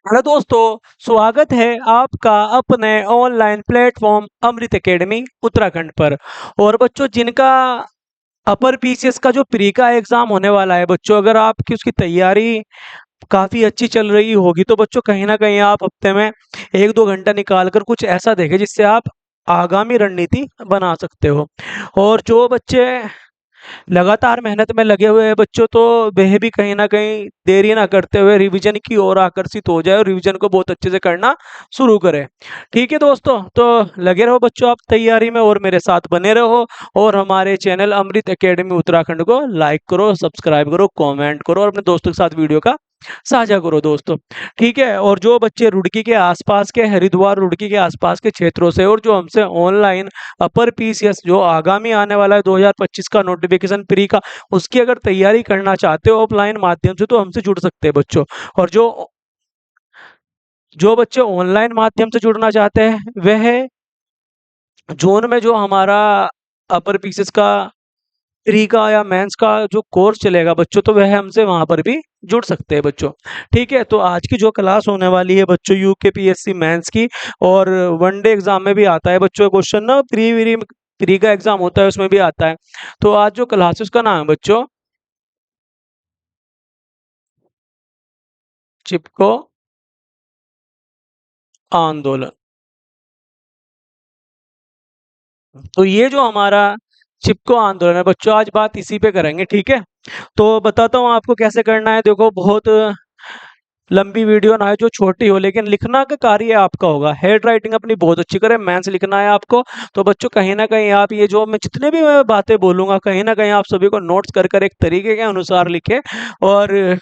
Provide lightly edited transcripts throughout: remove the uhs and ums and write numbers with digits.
Hello दोस्तों, स्वागत है आपका अपने ऑनलाइन प्लेटफॉर्म अमृत एकेडमी उत्तराखंड पर। और बच्चों, जिनका अपर पीसीएस का जो प्री का एग्जाम होने वाला है बच्चों, अगर आपकी उसकी तैयारी काफी अच्छी चल रही होगी तो बच्चों कहीं ना कहीं आप हफ्ते में 1-2 घंटा निकाल कर कुछ ऐसा देखें जिससे आप आगामी रणनीति बना सकते हो। और जो बच्चे लगातार मेहनत में लगे हुए हैं बच्चों, तो वह भी कहीं ना कहीं देरी ना करते हुए रिवीजन की ओर आकर्षित हो जाए और रिवीजन को बहुत अच्छे से करना शुरू करें। ठीक है दोस्तों, तो लगे रहो बच्चों आप तैयारी में और मेरे साथ बने रहो। और हमारे चैनल अमृत एकेडमी उत्तराखंड को लाइक करो, सब्सक्राइब करो, कमेंट करो और अपने दोस्तों के साथ वीडियो का साझा करो दोस्तों। ठीक है, और जो बच्चे रुड़की के आसपास के, हरिद्वार रुड़की के आसपास के क्षेत्रों से और जो हमसे ऑनलाइन अपर पीसीएस जो आगामी आने वाला है 2025 का नोटिफिकेशन प्री का, उसकी अगर तैयारी करना चाहते हो ऑफलाइन माध्यम से तो हमसे जुड़ सकते हैं बच्चों। और जो जो बच्चे ऑनलाइन माध्यम से जुड़ना चाहते हैं वह जोन में जो हमारा अपर पीसीएस का प्री का या मेंस का जो कोर्स चलेगा बच्चों, तो वह हमसे वहां पर भी जुड़ सकते हैं बच्चों। ठीक है, तो आज की जो क्लास होने वाली है बच्चों यूकेपीएससी मेंस की, और वनडे एग्जाम में भी आता है बच्चों क्वेश्चन ना, प्री वीरी प्री का एग्जाम होता है उसमें भी आता है। तो आज जो क्लासेस का नाम है बच्चों, चिपको आंदोलन। तो ये जो हमारा चिपको आंदोलन है बच्चों, आज बात इसी पे करेंगे। ठीक है, तो बताता हूँ आपको कैसे करना है। देखो, बहुत लंबी वीडियो ना है, जो छोटी हो, लेकिन लिखना का कार्य आपका होगा। हेड राइटिंग अपनी बहुत अच्छी करें, मैथ्स लिखना है आपको। तो बच्चों कहीं ना कहीं आप ये जो मैं जितने भी मैं बातें बोलूंगा, कहीं ना कहीं आप सभी को नोट्स कर कर एक तरीके के अनुसार लिखे। और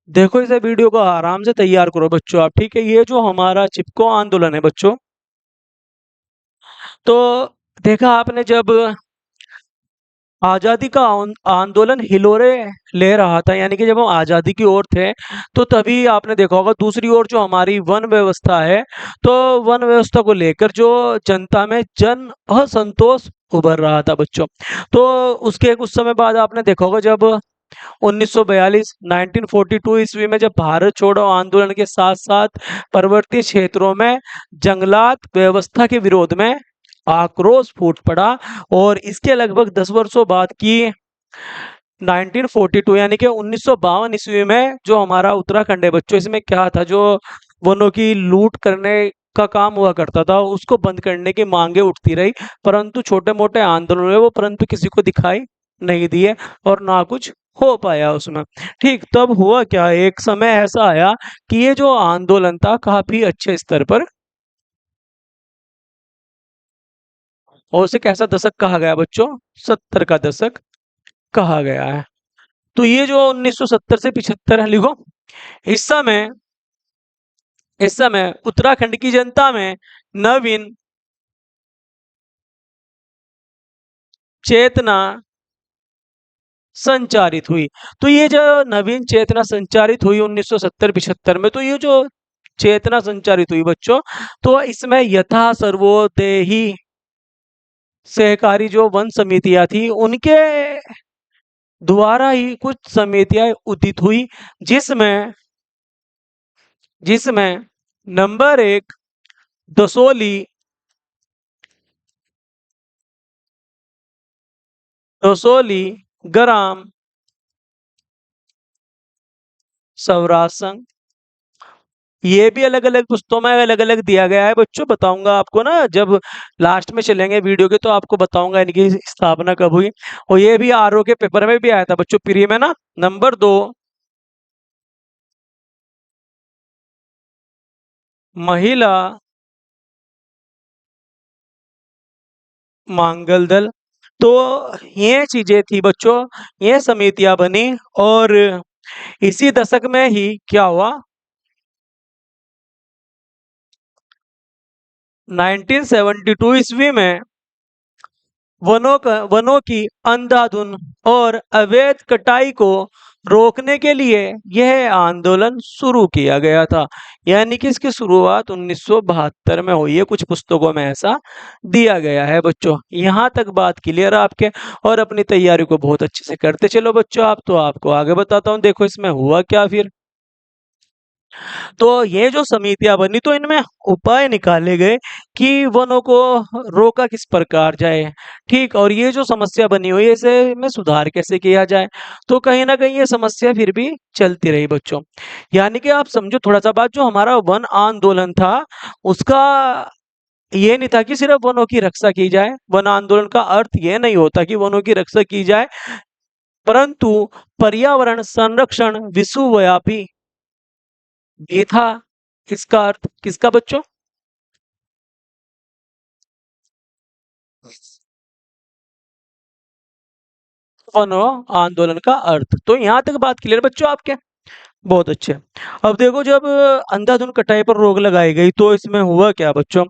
देखो, इसे वीडियो को आराम से तैयार करो बच्चों आप। ठीक है, ये जो हमारा चिपको आंदोलन है बच्चों, तो देखा आपने जब आजादी का आंदोलन हिलोरे ले रहा था, यानी कि जब हम आजादी की ओर थे, तो तभी आपने देखा होगा दूसरी ओर जो हमारी वन व्यवस्था है, तो वन व्यवस्था को लेकर जो जनता में जन असंतोष उभर रहा था बच्चों। तो उसके कुछ समय बाद आपने देखा होगा जब 1942 1942 ईस्वी में जब भारत छोड़ो आंदोलन के साथ साथ पर्वतीय क्षेत्रों में जंगलात व्यवस्था के विरोध में आक्रोश फूट पड़ा। और इसके लगभग 10 वर्षों बाद की 1942 यानी कि 1952 ईस्वी में जो हमारा उत्तराखंड है बच्चों, इसमें क्या था, जो वनों की लूट करने का काम हुआ करता था उसको बंद करने की मांगे उठती रही, परंतु छोटे मोटे आंदोलन हुए वो, परंतु किसी को दिखाई नहीं दिए और ना कुछ हो पाया उसमें। ठीक, तब हुआ क्या, एक समय ऐसा आया कि ये जो आंदोलन था काफी अच्छे स्तर पर, और उसे कैसा दशक कहा गया बच्चों, 70 का दशक कहा गया है। तो ये जो 1970 से 75 है, लिखो। इस समय इस समय उत्तराखंड की जनता में नवीन चेतना संचारित हुई। तो ये जो नवीन चेतना संचारित हुई 1970-75 में, तो ये जो चेतना संचारित हुई बच्चों, तो इसमें यथा सर्वोदयी सहकारी जो वन समितियां थी उनके द्वारा ही कुछ समितियां उदित हुई, जिसमें जिसमें नंबर एक दसोली दसोली ग्राम स्वराज संघ, ये भी अलग अलग पुस्तकों में अलग अलग दिया गया है बच्चों। बताऊंगा आपको ना, जब लास्ट में चलेंगे वीडियो के तो आपको बताऊंगा इनकी स्थापना कब हुई। और ये भी आरओ के पेपर में भी आया था बच्चों, प्री में ना। नंबर दो, महिला मांगल दल। तो ये चीजें थी बच्चों, ये समितियां बनी। और इसी दशक में ही क्या हुआ, 1972 ईस्वी में वनों की अंधाधुंध और अवैध कटाई को रोकने के लिए यह आंदोलन शुरू किया गया था। यानी कि इसकी शुरुआत 1972 में हुई है, कुछ पुस्तकों में ऐसा दिया गया है बच्चों। यहाँ तक बात क्लियर है आपके। और अपनी तैयारी को बहुत अच्छे से करते चलो बच्चों आप। तो आपको आगे बताता हूँ, देखो इसमें हुआ क्या फिर। तो ये जो समितियां बनी तो इनमें उपाय निकाले गए कि वनों को रोका किस प्रकार जाए, ठीक। और ये जो समस्या बनी हुई है इसे में सुधार कैसे किया जाए। तो कहीं ना कहीं ये समस्या फिर भी चलती रही बच्चों। यानी कि आप समझो थोड़ा सा बात, जो हमारा वन आंदोलन था उसका ये नहीं था कि सिर्फ वनों की रक्षा की जाए। वन आंदोलन का अर्थ ये नहीं होता कि वनों की रक्षा की जाए, परंतु पर्यावरण संरक्षण विश्वव्यापी ये था। इसका अर्थ किसका बच्चों? वनो आंदोलन का अर्थ। तो यहाँ तक बात क्लियर बच्चों आपके? बहुत अच्छे। अब देखो जब अंधाधुंध कटाई पर रोक लगाई गई तो इसमें हुआ क्या बच्चों?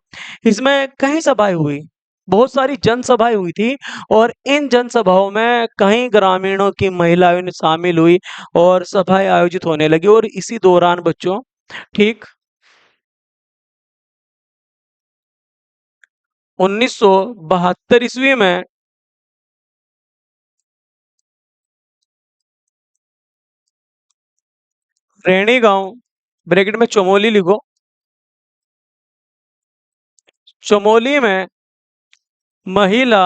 इसमें कई सभाएं हुई, बहुत सारी जनसभाएं हुई थी। और इन जनसभाओं में कई ग्रामीणों की महिलाएं ने शामिल हुई और सभाएं आयोजित होने लगी। और इसी दौरान बच्चों, ठीक, 1972 ईस्वी में रैणी गांव, ब्रैकेट में चमोली लिखो, चमोली में महिला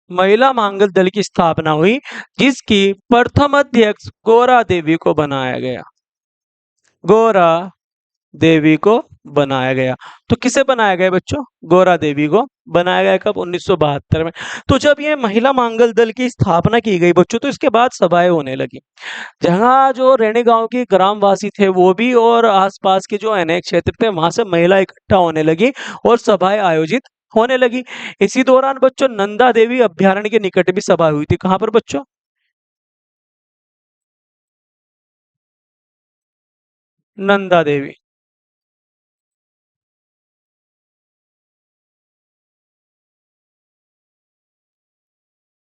महिला मांगल दल की स्थापना हुई, जिसकी प्रथम अध्यक्ष गौरा देवी को बनाया गया। गौरा देवी को बनाया गया। तो किसे बनाया गया बच्चों? गौरा देवी को बनाया गया। कब? 1972 में। तो जब ये महिला मांगल दल की स्थापना की गई बच्चों, तो इसके बाद सभाएं होने लगी। जहाँ जो रैणी गांव के ग्रामवासी थे वो भी, और आसपास के जो अनेक क्षेत्र थे वहां से महिला इकट्ठा होने लगी और सभाएं आयोजित होने लगी। इसी दौरान बच्चों नंदा देवी अभ्यारण्य के निकट भी सभा हुई थी। कहाँ पर बच्चों? नंदा देवी।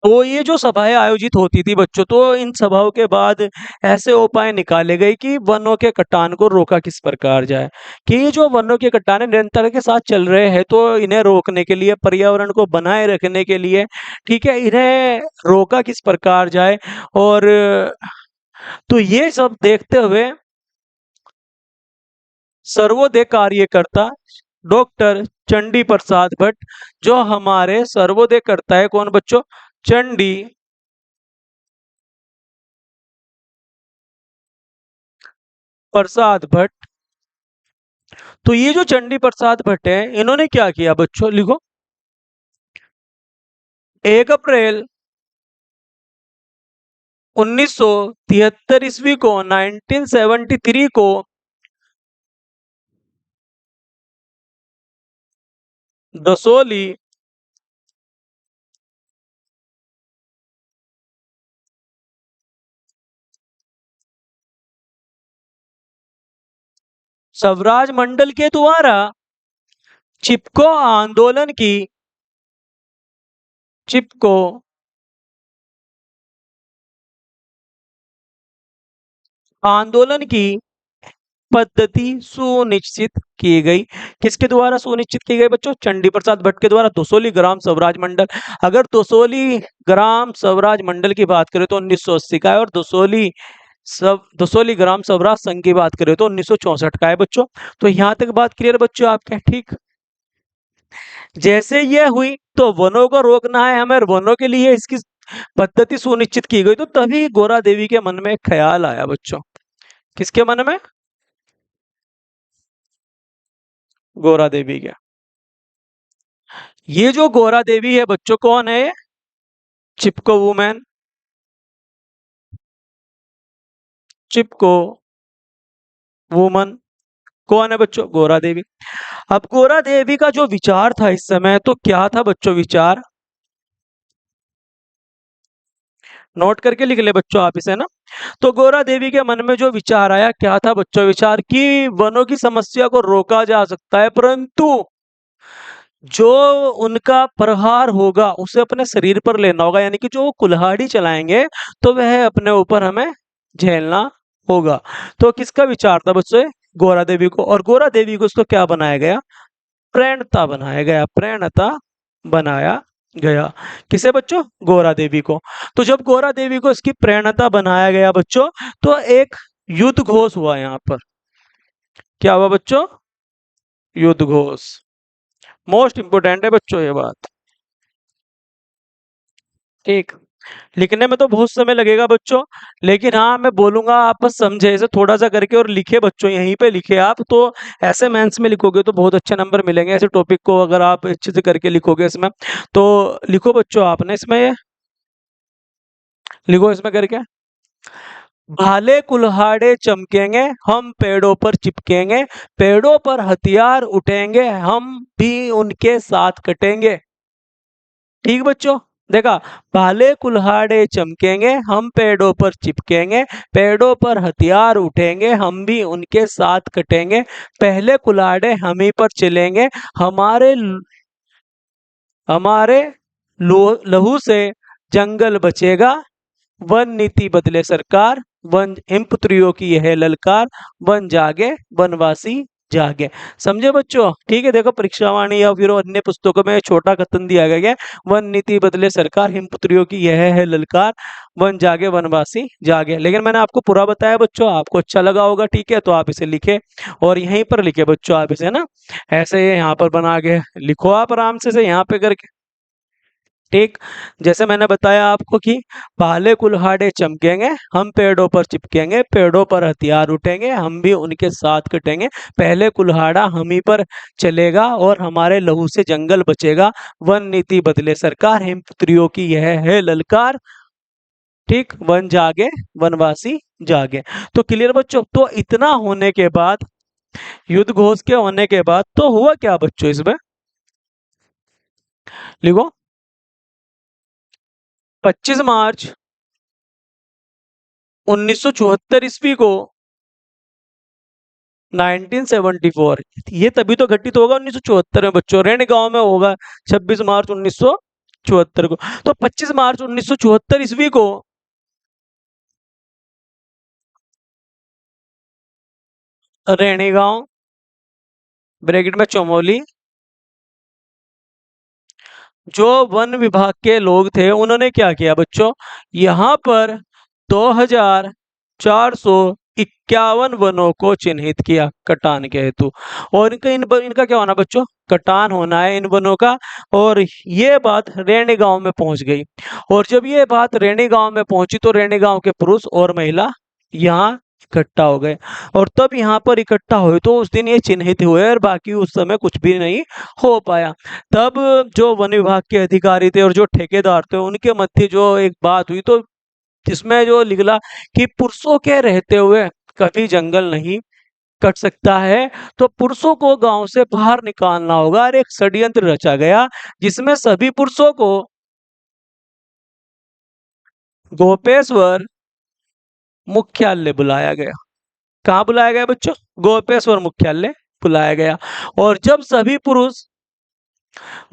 तो ये जो सभाएं आयोजित होती थी बच्चों, तो इन सभाओं के बाद ऐसे उपाय निकाले गए कि वनों के कटान को रोका किस प्रकार जाए। कि ये जो वनों के कटान निरंतर के साथ चल रहे हैं, तो इन्हें रोकने के लिए, पर्यावरण को बनाए रखने के लिए, ठीक है, इन्हें रोका किस प्रकार जाए। और तो ये सब देखते हुए सर्वोदय कार्यकर्ता डॉक्टर चंडी प्रसाद भट्ट, जो हमारे सर्वोदय करता है कौन बच्चों? चंडी प्रसाद भट्ट। तो ये जो चंडी प्रसाद भट्ट है, इन्होंने क्या किया बच्चों? लिखो, 1 अप्रैल 1973 ईस्वी को, 1973 को दसोली स्वराज मंडल के द्वारा चिपको आंदोलन की, चिपको आंदोलन की पद्धति सुनिश्चित की गई। किसके द्वारा सुनिश्चित की गई बच्चों? चंडी प्रसाद भट्ट के द्वारा। दसोली ग्राम स्वराज मंडल, अगर दसोली ग्राम स्वराज मंडल की बात करें तो 1980 का है, और दसोली ग्राम स्वराज संघ की बात करें तो 1964 का है बच्चों। तो यहाँ तक बात क्लियर बच्चों आपके? ठीक। जैसे ये हुई तो वनों को रोकना है हमें, और वनों के लिए इसकी पद्धति सुनिश्चित की गई, तो तभी गोरा देवी के मन में एक ख्याल आया बच्चों। किसके मन में? गोरा देवी के। ये जो गोरा देवी है बच्चों, कौन है ये? चिपको वुमेन, चिपको वुमन। कौन है बच्चों? गोरा देवी। अब गोरा देवी का जो विचार था इस समय, तो क्या था बच्चों विचार? नोट करके लिख ले बच्चों आप इसे ना। तो गोरा देवी के मन में जो विचार आया, क्या था बच्चों विचार? कि वनों की समस्या को रोका जा सकता है, परंतु जो उनका प्रहार होगा उसे अपने शरीर पर लेना होगा। यानी कि जो वो कुल्हाड़ी चलाएंगे तो वह अपने ऊपर हमें झेलना होगा। तो किसका विचार था बच्चों? गोरा देवी को। और गोरा देवी को उसको क्या बनाया गया? प्रणता बनाया गया, प्रणता बनाया गया। किसे बच्चों? गौरा देवी को। तो जब गौरा देवी को इसकी प्रणता बनाया गया बच्चों, तो एक युद्ध घोष हुआ यहाँ पर। क्या हुआ बच्चों? युद्ध घोष। मोस्ट इंपोर्टेंट है बच्चों ये बात। ठीक। लिखने में तो बहुत समय लगेगा बच्चों, लेकिन हाँ मैं बोलूंगा आप बस समझे इसे थोड़ा सा करके और लिखे बच्चों, यहीं पे लिखे आप। तो ऐसे मेंस में लिखोगे तो बहुत अच्छे नंबर मिलेंगे। ऐसे टॉपिक को अगर आप अच्छे से करके लिखोगे इसमें, तो लिखो बच्चों आपने इसमें, ये लिखो इसमें करके। भाले कुल्हाड़े चमकेंगे, हम पेड़ों पर चिपकेंगे, पेड़ों पर हथियार उठेंगे, हम भी उनके साथ कटेंगे। ठीक बच्चों, देखा, भाले कुल्हाड़े चमकेंगे, हम पेड़ों पर चिपकेंगे, पेड़ों पर हथियार उठेंगे, हम भी उनके साथ कटेंगे, पहले कुल्हाड़े हम ही पर चलेंगे, हमारे हमारे लहू से जंगल बचेगा, वन नीति बदले सरकार, वन हिमपुत्रियों की यह ललकार, वन जागे वनवासी जागे। समझे बच्चों? ठीक है, देखो परीक्षावाणी या फिर अन्य पुस्तकों में छोटा कथन दिया गया है, वन नीति बदले सरकार, हिमपुत्रियों की यह है ललकार, वन जागे वनवासी जागे। लेकिन मैंने आपको पूरा बताया बच्चों, आपको अच्छा लगा होगा। ठीक है, तो आप इसे लिखे और यहीं पर लिखे बच्चों आप इसे ना, ऐसे यहाँ पर बना के लिखो आप आराम से यहाँ पे करके। ठीक। जैसे मैंने बताया आपको कि भाले कुल्हाड़े चमकेंगे, हम पेड़ों पर चिपकेंगे, पेड़ों पर हथियार उठेंगे, हम भी उनके साथ कटेंगे, पहले कुल्हाड़ा हम ही पर चलेगा और हमारे लहू से जंगल बचेगा, वन नीति बदले सरकार, हिमपुत्रियों की यह है ललकार। ठीक, वन जागे वनवासी जागे। तो क्लियर बच्चों? तो इतना होने के बाद, युद्ध घोष के होने के बाद, तो हुआ क्या बच्चों इसमें? लिखो, 25 मार्च 1974 ईस्वी को, 1974, ये तभी तो घटित होगा 1974 में बच्चों, रेण गांव में होगा 26 मार्च 1974 को। तो 25 मार्च 1974 ईस्वी को रेणी गांव, ब्रैकेट में चमोली, जो वन विभाग के लोग थे उन्होंने क्या किया बच्चों, यहाँ पर 2451 वनों को चिन्हित किया कटान के हेतु। और इनका क्या होना बच्चों? कटान होना है इन वनों का। और ये बात रेणी गांव में पहुंच गई। और जब ये बात रेणी गांव में पहुंची, तो रेणी गांव के पुरुष और महिला यहाँ इकट्ठा हो गए। और तब यहाँ पर इकट्ठा हुए तो उस दिन ये चिन्हित हुए, और बाकी उस समय कुछ भी नहीं हो पाया। तब जो वन विभाग के अधिकारी थे और जो ठेकेदार थे उनके मध्य जो एक बात हुई, तो जिसमें जो निकला कि पुरुषों के रहते हुए कभी जंगल नहीं कट सकता है, तो पुरुषों को गांव से बाहर निकालना होगा। और एक षड्यंत्र रचा गया जिसमें सभी पुरुषों को गोपेश्वर मुख्यालय बुलाया गया। कहाँ बुलाया गया बच्चों? गोपेश्वर मुख्यालय बुलाया गया। और जब सभी पुरुष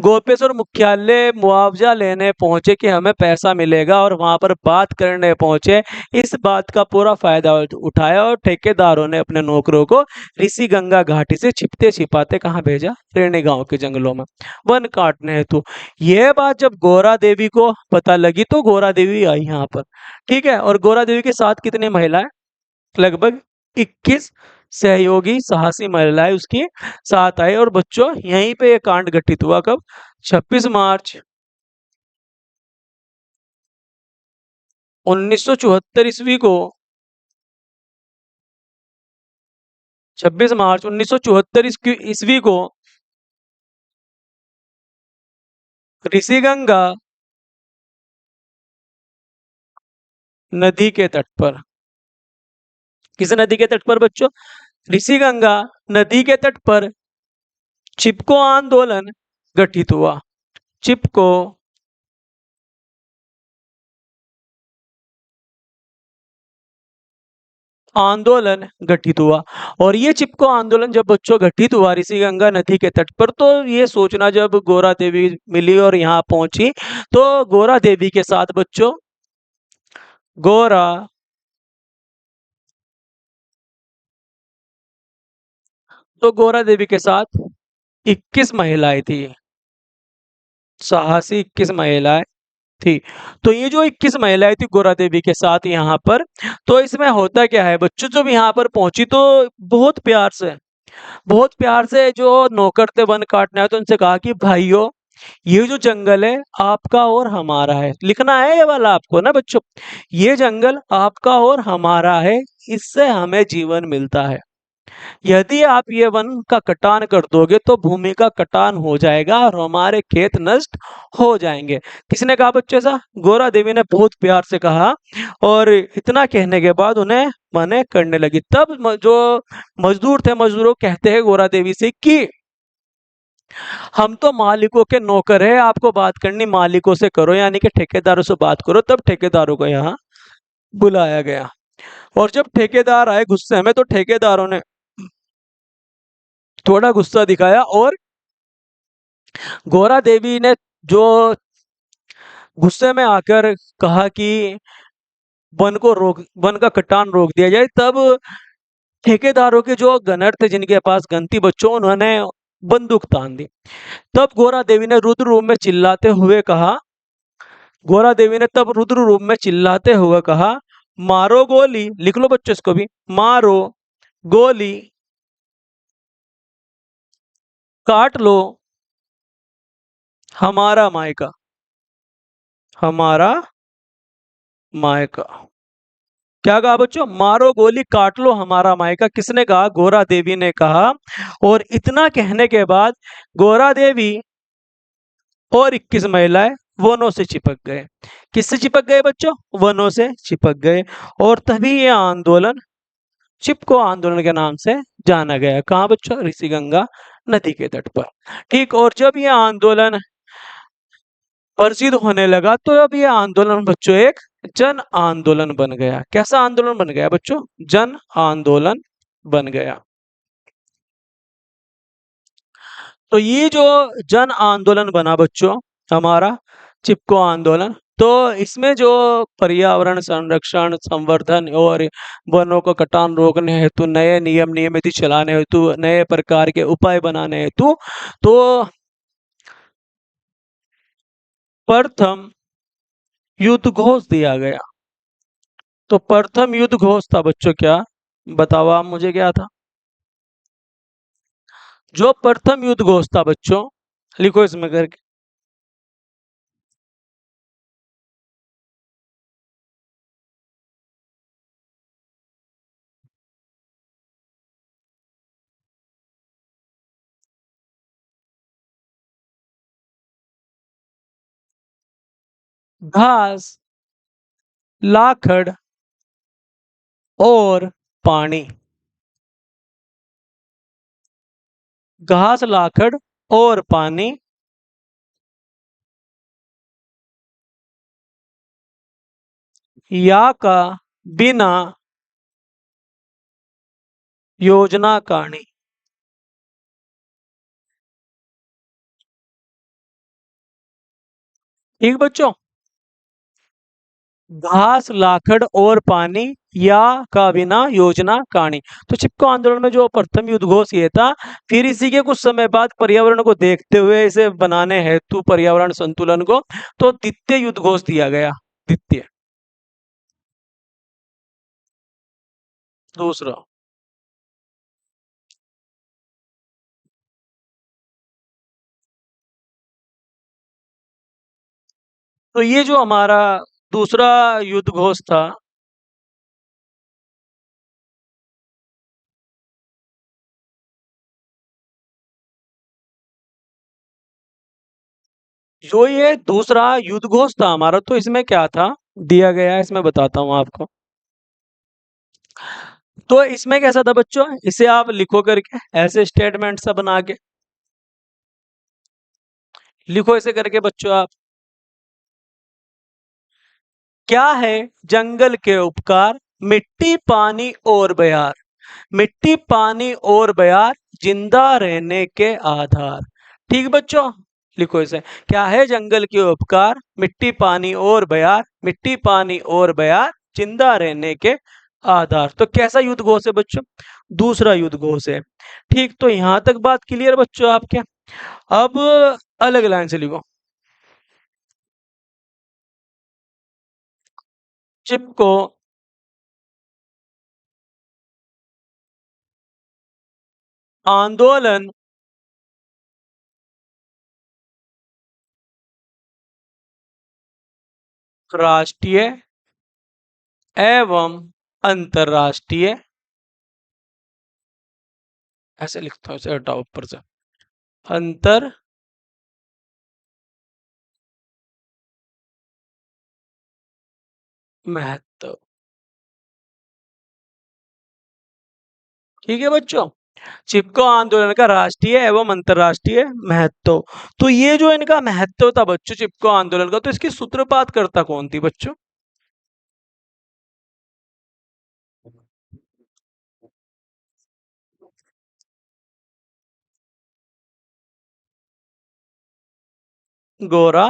गोपेश्वर मुख्यालय मुआवजा लेने पहुंचे कि हमें पैसा मिलेगा, और वहां पर बात करने पहुंचे, इस बात का पूरा फायदा उठाया और ठेकेदारों ने अपने नौकरों को ऋषि गंगा घाटी से छिपते छिपाते कहाँ भेजा? रेणी गांव के जंगलों में वन काटने हेतु। यह बात जब गौरा देवी को पता लगी, तो गौरा देवी आई यहाँ पर। ठीक है, और गौरा देवी के साथ कितनी महिलाएं? लगभग 21 सहयोगी साहसी महिलाएं उसके साथ आए। और बच्चों यहीं पे ये कांड घटित हुआ कब? 26 मार्च 1974 ईस्वी को, 26 मार्च 1974 ईस्वी को ऋषिगंगा नदी के तट पर। किस नदी के तट पर बच्चों? ऋषिगंगा नदी के तट पर चिपको आंदोलन गठित हुआ। चिपको आंदोलन गठित हुआ। और ये चिपको आंदोलन जब बच्चों घटित हुआ ऋषि गंगा नदी के तट पर, तो ये सोचना जब गोरा देवी मिली और यहाँ पहुंची, तो गोरा देवी के साथ बच्चों, गोरा तो गोरा देवी के साथ 21 महिलाएं थी, साहसी 21 महिलाएं थी। तो ये जो 21 महिलाएं थी गोरा देवी के साथ यहाँ पर, तो इसमें होता क्या है बच्चों, जब यहाँ पर पहुंची तो बहुत प्यार से, बहुत प्यार से जो नौकर थे वन काटने आए, तो उनसे कहा कि भाइयों, ये जो जंगल है आपका और हमारा है। लिखना है ये वाला आपको ना बच्चों, ये जंगल आपका और हमारा है, इससे हमें जीवन मिलता है। यदि आप ये वन का कटान कर दोगे तो भूमि का कटान हो जाएगा और हमारे खेत नष्ट हो जाएंगे। किसने कहा बच्चों ऐसा? गोरा देवी ने बहुत प्यार से कहा। और इतना कहने के बाद उन्हें मना करने लगी। तब जो मजदूर थे, मजदूरों कहते हैं गोरा देवी से कि हम तो मालिकों के नौकर है, आपको बात करनी मालिकों से करो, यानी कि ठेकेदारों से बात करो। तब ठेकेदारों को यहाँ बुलाया गया और जब ठेकेदार आए गुस्से में, तो ठेकेदारों ने थोड़ा गुस्सा दिखाया और गोरा देवी ने जो गुस्से में आकर कहा कि वन का कटान रोक दिया जाए। तब ठेकेदारों के जो गनर थे, जिनके पास गन थी बच्चों, उन्होंने बंदूक तान दी। तब गोरा देवी ने रुद्र रूप में चिल्लाते हुए कहा, गोरा देवी ने तब रुद्र रूप में चिल्लाते हुए कहा, मारो गोली। लिख लो बच्चों इसको भी, मारो गोली, काट लो हमारा मायका, हमारा मायका। क्या कहा बच्चों? मारो गोली, काट लो हमारा मायका। किसने कहा? गोरा देवी ने कहा। और इतना कहने के बाद गोरा देवी और 21 महिलाएं वनों से चिपक गए। किससे चिपक गए बच्चों? वनों से चिपक गए। और तभी ये आंदोलन चिपको आंदोलन के नाम से जाना गया। कहाँ बच्चों? ऋषिगंगा नदी के तट पर। ठीक। और जब ये आंदोलन प्रसिद्ध होने लगा, तो अब ये आंदोलन बच्चों एक जन आंदोलन बन गया। कैसा आंदोलन बन गया बच्चों? जन आंदोलन बन गया। तो ये जो जन आंदोलन बना बच्चों हमारा, चिपको आंदोलन, तो इसमें जो पर्यावरण संरक्षण, संवर्धन और वनों को कटान रोकने हेतु नए नियम नियमित चलाने हेतु, नए प्रकार के उपाय बनाने हेतु, तो प्रथम युद्ध घोष दिया गया। तो प्रथम युद्ध घोष था बच्चों क्या? बताओ आप मुझे, क्या था? जो प्रथम युद्ध घोष था बच्चों, लिखो इसमें करके, घास, लाखड़ और पानी। घास, लाखड़ और पानी या का बिना योजना कहानी। ठीक बच्चों, घास, लाखड़ और पानी या का बिना योजना कहानी। तो चिपको आंदोलन में जो प्रथम युद्ध घोष ये था। फिर इसी के कुछ समय बाद पर्यावरण को देखते हुए, इसे बनाने हेतु पर्यावरण संतुलन को, तो द्वितीय युद्ध घोष दिया गया। द्वितीय, दूसरा। तो ये जो हमारा दूसरा युद्ध घोष था, जो ये दूसरा युद्ध घोष था हमारा, तो इसमें क्या था दिया गया है, इसमें बताता हूं आपको। तो इसमें कैसा था बच्चों, इसे आप लिखो करके ऐसे स्टेटमेंट सा बना के लिखो इसे करके बच्चों आप। क्या है जंगल के उपकार? मिट्टी, पानी और बयार। मिट्टी, पानी और बयार, जिंदा रहने के आधार। ठीक बच्चों, लिखो इसे। क्या है जंगल के उपकार? मिट्टी, पानी और बयार। मिट्टी, पानी और बयार, जिंदा रहने के आधार। तो कैसा युद्ध घोष है बच्चों? दूसरा युद्ध घोष है। ठीक। तो यहां तक बात क्लियर बच्चों आपके? अब अलग लाइन से लिखो। चिपको आंदोलन राष्ट्रीय एवं अंतर्राष्ट्रीय, ऐसे लिखता हूँ, इसे हटाओ ऊपर से, अंतर महत्व। ठीक है बच्चों, चिपको आंदोलन का राष्ट्रीय एवं अंतर्राष्ट्रीय महत्व। तो ये जो इनका महत्व था बच्चों चिपको आंदोलन का, तो इसकी सूत्रपात करता कौन थी बच्चों? गौरा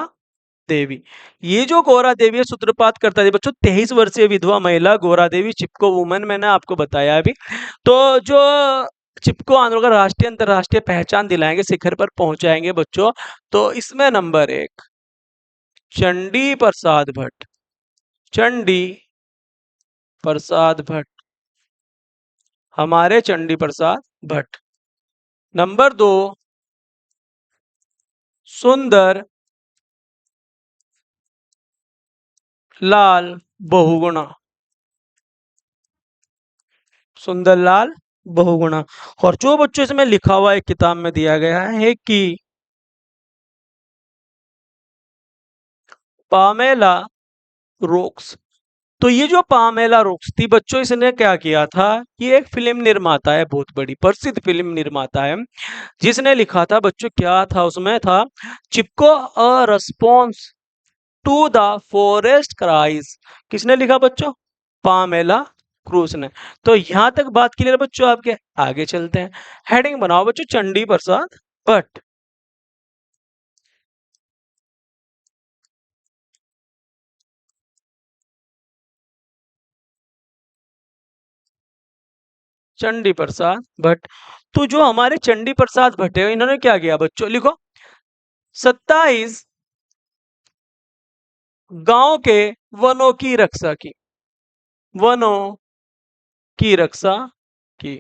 देवी। ये जो गौरा देवी है सूत्रपात करता थी बच्चों, 23 वर्षीय विधवा महिला गौरा देवी, चिपको वुमन, मैंने आपको बताया अभी। तो जो चिपको आंदोलन का राष्ट्रीय अंतर्राष्ट्रीय पहचान दिलाएंगे, शिखर पर पहुंचाएंगे बच्चों, तो इसमें नंबर 1 चंडी प्रसाद भट्ट। चंडी प्रसाद भट्ट, हमारे चंडी प्रसाद भट्ट। नंबर 2 सुंदर लाल बहुगुणा। सुंदरलाल बहुगुणा। और जो बच्चों इसमें लिखा हुआ एक किताब में दिया गया है कि पामेला रोक्स। तो ये जो पामेला रोक्स थी बच्चों, इसने क्या किया था, ये एक फिल्म निर्माता है, बहुत बड़ी प्रसिद्ध फिल्म निर्माता है, जिसने लिखा था बच्चों, क्या था उसमें था, Chipko a response to the forest cries. किसने लिखा बच्चों? पामेला क्रूज ने। तो यहां तक बात क्लियर बच्चों आपके? आगे चलते हैं। हेडिंग बनाओ बच्चों, चंडी प्रसाद भट्ट। चंडी प्रसाद भट्ट। तो जो हमारे चंडी प्रसाद भट्ट है, इन्होंने क्या किया बच्चों, लिखो, 27 गांव के वनों की रक्षा की। वनों की रक्षा की।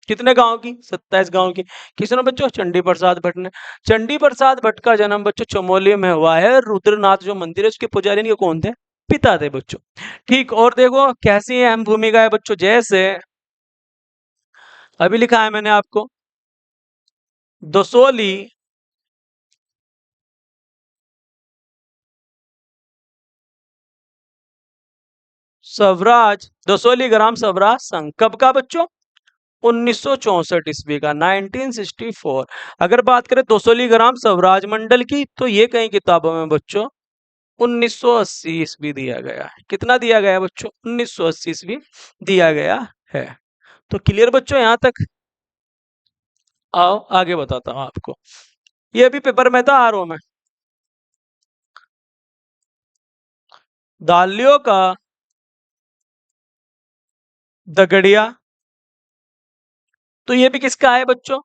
कितने गांव की? 27 गांव की। किसने बच्चों? चंडी प्रसाद भट्ट ने। चंडी प्रसाद भट्ट का जन्म बच्चों चमोली में हुआ है। रुद्रनाथ जो मंदिर है उसके पुजारी इनके कौन थे? पिता थे बच्चों। ठीक, और देखो कैसी अहम भूमिका है बच्चों, जैसे अभी लिखा है मैंने आपको, दसोली स्वराज, दसोली ग्राम स्वराज संघ कब का बच्चों? 1964 ईस्वी का, 1964। अगर बात करें दसोली ग्राम स्वराज मंडल की, तो ये कई किताबों में बच्चों 1980 ईस्वी दिया गया है। कितना दिया गया है बच्चों? 1980 ईस्वी दिया गया है। तो क्लियर बच्चों यहां तक? आओ आगे बताता हूं आपको। ये अभी पेपर में था आरओ में। दालियों का दगड़िया। तो ये भी किसका है बच्चों?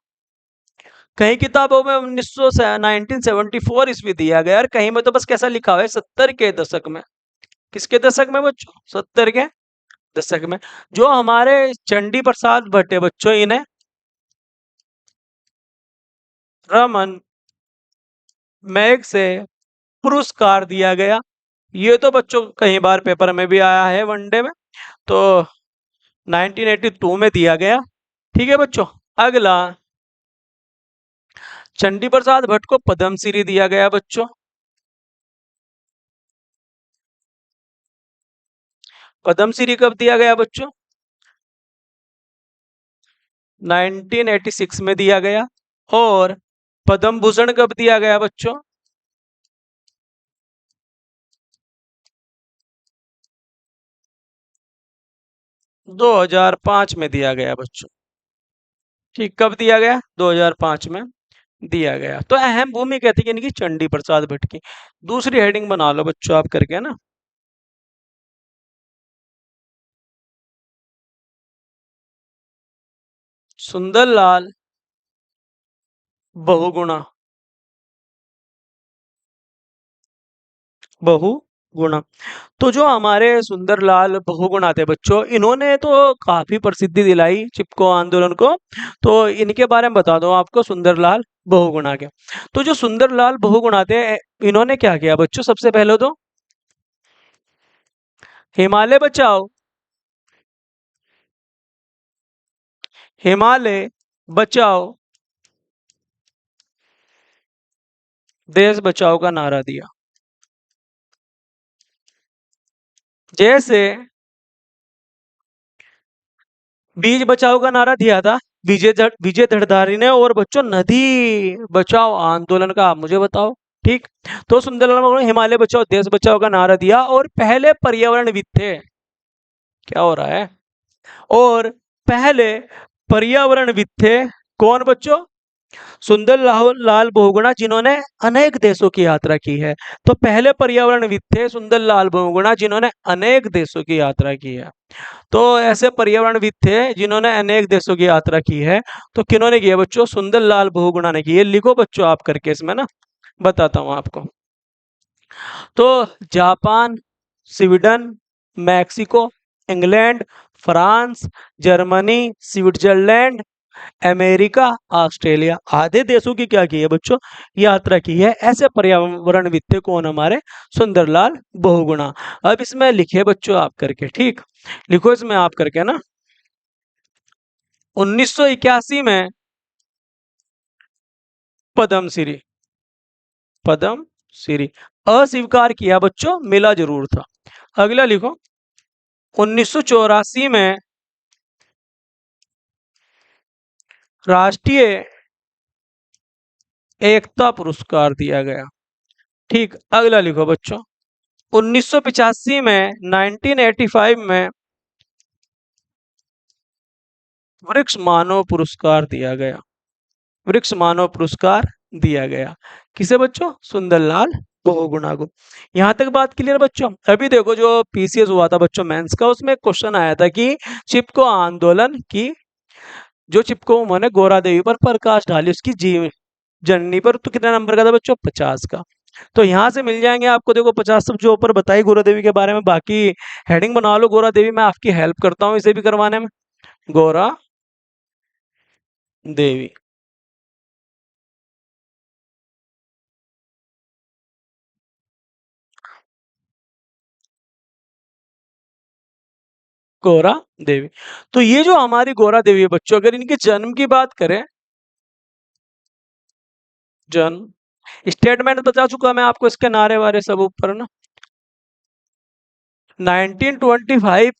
कई किताबों में 1974 ईस्वी दिया गया, और कहीं में तो बस कैसा लिखा हुआ है, 70 के दशक में। किसके दशक में बच्चों? 70 के दशक में। जो हमारे चंडी प्रसाद भट्ट है बच्चों, इन्हें रमन मैग से पुरस्कार दिया गया। ये तो बच्चों कई बार पेपर में भी आया है, वनडे में। तो 1982 में दिया गया। ठीक है बच्चों। अगला, चंडी प्रसाद भट्ट को पद्मश्री दिया गया बच्चों। पद्मश्री कब दिया गया बच्चों? 1986 में दिया गया। और पद्म भूषण कब दिया गया बच्चों? 2005 में दिया गया बच्चों। ठीक, कब दिया गया? 2005 में दिया गया। तो अहम भूमिका थी इनकी चंडी प्रसाद भट्ट की। दूसरी हेडिंग बना लो बच्चों आप करके ना, सुंदरलाल बहुगुणा। बहुगुणा। तो जो हमारे सुंदरलाल बहुगुणा थे बच्चों, इन्होंने तो काफी प्रसिद्धि दिलाई चिपको आंदोलन को। तो इनके बारे में बता दो आपको, सुंदरलाल बहुगुणा के। तो जो सुंदरलाल बहुगुणा थे, इन्होंने क्या किया बच्चों, सबसे पहले तो हिमालय बचाओ, हिमालय बचाओ, देश बचाओ का नारा दिया। जैसे बीज बचाओ का नारा दिया था विजय धड़धारी ने, और बच्चों नदी बचाओ आंदोलन का आप मुझे बताओ। ठीक। तो सुंदरलाल बहुगुणा ने हिमालय बचाओ देश बचाओ का नारा दिया, और पहले पर्यावरणविद थे। क्या हो रहा है? और पहले पर्यावरणविद थे कौन बच्चों? सुंदरलाल लाल बहुगुणा, जिन्होंने अनेक देशों की यात्रा की है। तो पहले पर्यावरणविद थे सुंदरलाल बहुगुणा, जिन्होंने अनेक देशों की यात्रा की है। तो ऐसे पर्यावरणविद थे जिन्होंने अनेक देशों की यात्रा की है। तो किन्होंने की है बच्चों? सुंदरलाल बहुगुणा ने की है। लिखो बच्चों आप करके इसमें ना, बताता हूं आपको। तो Japan, Sweden, Mexico, England, France, Germany, Switzerland, America, Australia, आधे देशों की क्या की है बच्चों? यात्रा की है। ऐसे पर्यावरणविद थे कौन? हमारे सुंदरलाल बहुगुणा। अब इसमें लिखे बच्चों आप करके, ठीक। लिखो इसमें आप करके ना। 1981 में पद्मश्री, पद्मश्री अस्वीकार किया बच्चों, मिला जरूर था। अगला लिखो, 1984 में राष्ट्रीय एकता पुरस्कार दिया गया। ठीक। अगला लिखो बच्चों, 1985 में 1985 में वृक्ष मानव पुरस्कार दिया गया। वृक्ष मानव पुरस्कार दिया गया किसे बच्चों? सुंदरलाल बहुगुणा को। यहां तक बात क्लियर बच्चों? अभी देखो, जो पीसीएस हुआ था बच्चों मेंस का, उसमें क्वेश्चन आया था कि चिपको आंदोलन की, जो चिपको उन्होंने गोरा देवी पर प्रकाश डाली उसकी जीव जननी पर, तो कितने नंबर का था बच्चों? 50 का। तो यहाँ से मिल जाएंगे आपको, देखो 50 सब जो ऊपर बताई गोरा देवी के बारे में। बाकी हेडिंग बना लो गोरा देवी, मैं आपकी हेल्प करता हूँ इसे भी करवाने में। गोरा देवी, गोरा देवी। तो ये जो हमारी गोरा देवी है बच्चों, अगर इनके जन्म की बात करें, जन्म स्टेटमेंट बता चुका मैं आपको, इसके नारे वारे सब ऊपर ना। 1925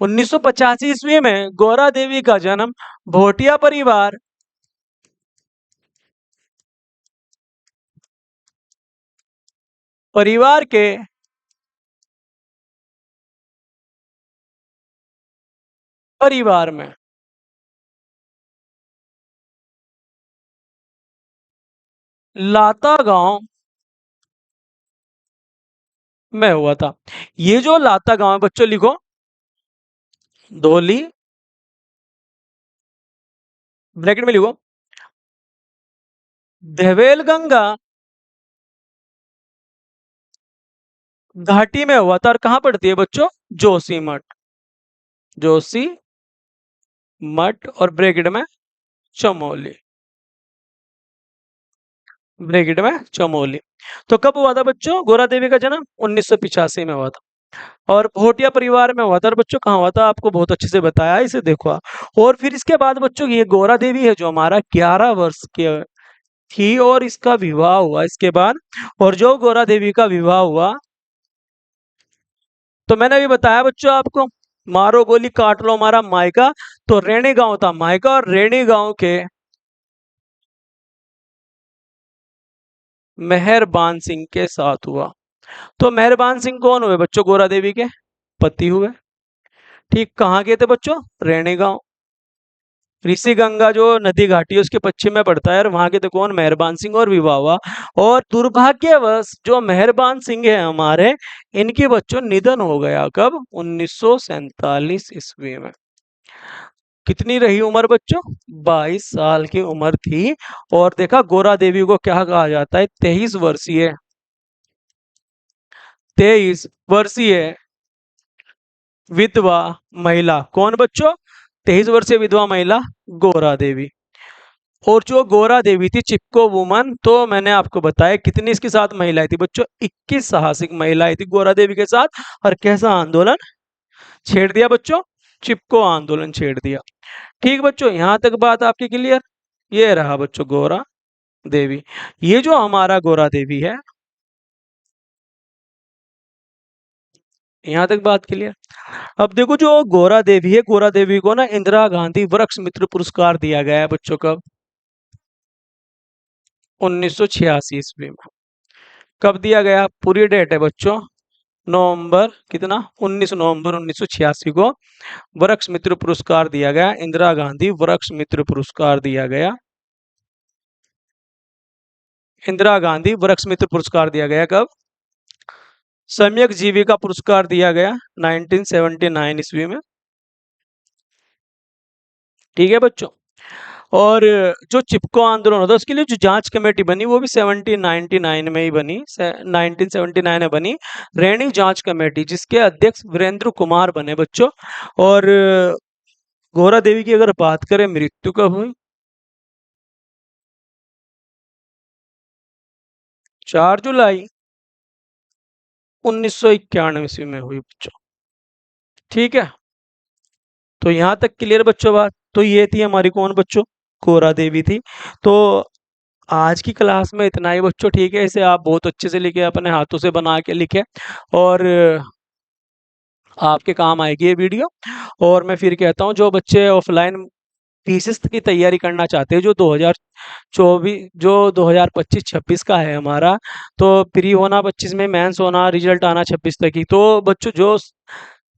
1985 ईस्वी में गौरा देवी का जन्म भोटिया परिवार, परिवार के परिवार में लाता गांव में हुआ था। ये जो लाता गांव है बच्चों, लिखो धोली, ब्रैकेट में लिखो देवेल गंगा घाटी में हुआ था। और कहां पड़ती है बच्चों? जोशीमठ, जोशी मठ, और ब्रैकेट में चमोली, ब्रैकेट में चमोली। तो कब हुआ था बच्चों गोरा देवी का जन्म? 1985 में हुआ था। और भोटिया परिवार में हुआ था। और बच्चों कहाँ हुआ था? आपको बहुत अच्छे से बताया, इसे देखो आप। और फिर इसके बाद बच्चों ये गोरा देवी है जो हमारा 11 वर्ष के थी, और इसका विवाह हुआ इसके बाद। और जो गोरा देवी का विवाह हुआ, तो मैंने अभी बताया बच्चों आपको, मारो गोली काट लो हमारा मायका। तो रेणी गांव था मायका, और रेणी गांव के मेहरबान सिंह के साथ हुआ। तो मेहरबान सिंह कौन हुए बच्चों? गोरा देवी के पति हुए। ठीक। कहाँ के थे बच्चों? रेणी गांव। ऋषि गंगा जो नदी घाटी है उसके पश्चिम में पड़ता है, और वहां के थे कौन? मेहरबान सिंह, और विवाह हुआ। और दुर्भाग्यवश जो मेहरबान सिंह है हमारे, इनके बच्चों निधन हो गया। कब? 1947 ईस्वी में। कितनी रही उम्र बच्चों? 22 साल की उम्र थी। और देखा, गोरा देवी को क्या कहा जाता है? 23 वर्षीय, 23 वर्षीय विधवा महिला। कौन बच्चों? 23 वर्षीय विधवा महिला गोरा देवी। और जो गोरा देवी थी, चिपको वुमन, तो मैंने आपको बताया कितनी इसके साथ महिलाएं थी बच्चों? 21 साहसिक महिलाएं थी गोरा देवी के साथ। और कैसा आंदोलन छेड़ दिया बच्चों? चिपको आंदोलन छेड़ दिया। ठीक बच्चों, यहां तक बात आपकी क्लियर? ये रहा बच्चों गोरा देवी। ये जो हमारा गोरा देवी है, यहां तक बात क्लियर? अब देखो, जो गोरा देवी है, गोरा देवी को ना इंदिरा गांधी वृक्ष मित्र पुरस्कार दिया गया है बच्चों। कब? 1986 ईस्वी में। कब दिया गया? पूरी डेट है बच्चों, नवंबर कितना, 19 नवंबर 1986 को वृक्ष मित्र पुरस्कार दिया गया। इंदिरा गांधी वृक्ष मित्र पुरस्कार दिया गया। इंदिरा गांधी वृक्ष मित्र पुरस्कार दिया गया कब? सम्यक जीविका पुरस्कार दिया गया 1979 ईस्वी में। ठीक है बच्चों। और जो चिपको आंदोलन होता है, उसके लिए जो जांच कमेटी बनी वो भी 1799 में ही बनी, 1979 में बनी, रैनी जांच कमेटी, जिसके अध्यक्ष वीरेंद्र कुमार बने बच्चों। और गोरा देवी की अगर बात करें, मृत्यु कब हुई? 4 जुलाई 1991 ईस्वी में हुई बच्चों। ठीक है, तो यहाँ तक क्लियर बच्चों बात? तो ये थी हमारी कौन बच्चों? गोरा देवी थी। तो आज की क्लास में इतना ही बच्चों। ठीक है, इसे आप बहुत अच्छे से लिखे, अपने हाथों से बना के लिखे, और आपके काम आएगी ये वीडियो। और मैं फिर कहता हूँ, जो बच्चे ऑफलाइन पीसीएस की तैयारी करना चाहते हैं, जो 2024, जो 2025-26 का है हमारा, तो प्री होना 25 में, मेंस होना, रिजल्ट आना 26 तक ही। तो बच्चों, जो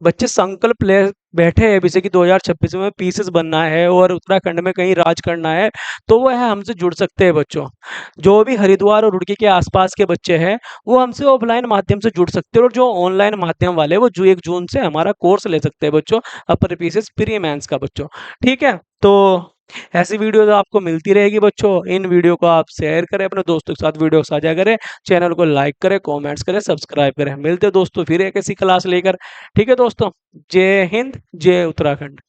बच्चे संकल्प ले बैठे हैं अभी से कि 2026 में पीसीएस बनना है और उत्तराखंड में कहीं राज करना है, तो वो है हमसे जुड़ सकते हैं बच्चों। जो भी हरिद्वार और रुड़की के आसपास के बच्चे हैं, वो हमसे ऑफलाइन माध्यम से जुड़ सकते हैं। और जो ऑनलाइन माध्यम वाले, वो जो 1 जून से हमारा कोर्स ले सकते हैं बच्चों, अपर पीसीएस प्री मेंस का बच्चों। ठीक है, तो ऐसी वीडियोस आपको मिलती रहेगी बच्चों। इन वीडियो को आप शेयर करें, अपने दोस्तों के साथ वीडियो साझा करें, चैनल को लाइक करें, कमेंट्स करें, सब्सक्राइब करें। मिलते हैं दोस्तों फिर एक ऐसी क्लास लेकर। ठीक है दोस्तों, जय हिंद, जय उत्तराखंड।